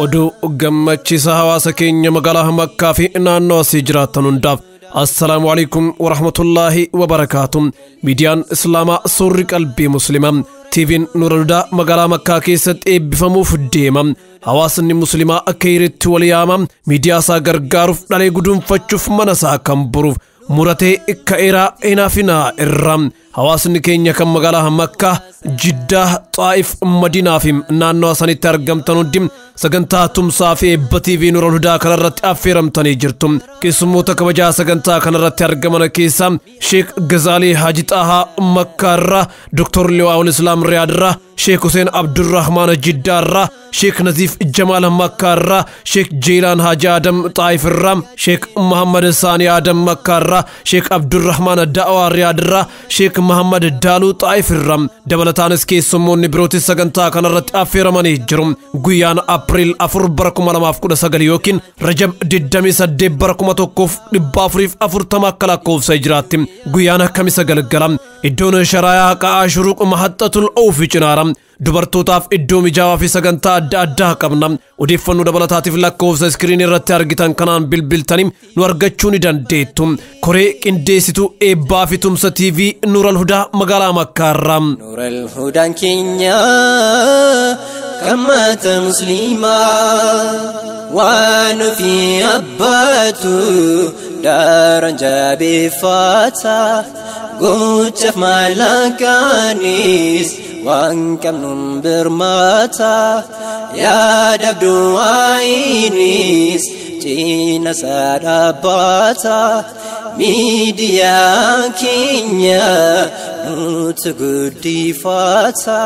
Oduu gammachiisa hawaasa keenya magaalaa Makkaa fi naannoo asii jiraatan hundaaf Assalamu alaikum wa rahmatullahi wa barakatuh. Midiyaan Islaamaa Suurri Qalbii Muslimaa TV'n Nuurul Hudaa magaalaa Makkaa keessatti eebbifamuuf deema. Hawaasni Muslimaa akka hiriitti wal yaama. Midiyaa isaa gargaaruuf dhalee guduunfachuuf mana isaa kan buruuf muratee ka'eeraa hinaafinaa irra. Hawaasni keenya kan magaalaa Makkaa, Jiddaa, Xaa'if, Madiinaa fi naannoo sanitti argamtan hundi sagantaa tumsaa fi eebba TV Nuurul Hudaa kanarratti affeeramtanii jirtu. Keessummoota kabajaa sagantaa kanarratti argaman keessaa Sheek Gazaalii Haji Xaahaa Makkaarraa, Dr. Liwaa'ul Islaam Riyaadraa, Sheek Huseen Abdurrahmaan Jiddaarraa, Sheek Naziif Jamaal Makkaarraa, Sheek Jeelaan Haji Adam Xaa'ifirraa, Sheek Muhammad Saanii Adam Makkaarraa, Sheek Abdurrahmaan Da'awaa Riyaadraa, Sheek Muhammad Daaluu Xaa'ifirraa dabalataanis keessummoonni birootis sagantaa kanarratti affeeramanii jiru. Guyyaan April 4 bara 2019 yookiin Rajab 28 bara 1440 akka lakkoofsa hijraatti guyyaan akkamisa galgala iddoon sharaayaa qa'aa shuruuq mahaxxatul awfi cinaara. Dubartootaaf iddoo mijaawaa fi sagantaa adda addaa qabna. Odeeffannoo dabalataatiif lakkoofsa iskiriinii irratti argitan kanaan bilbiltanii nu argachuu ni dandeettu. Koree qindeessituu eebbaa fi tumsa TV Nuurul Hudaa magaalaa Makkaarraa. Nuurul Hudaan keenya kammata musliimaa waan fi abbaatu daaran jabeeffata gochaaf maallaqaanis waan qabnuun birmata yaadabdu waayinis cina sadabata midiyaa keenya nuti guddifata.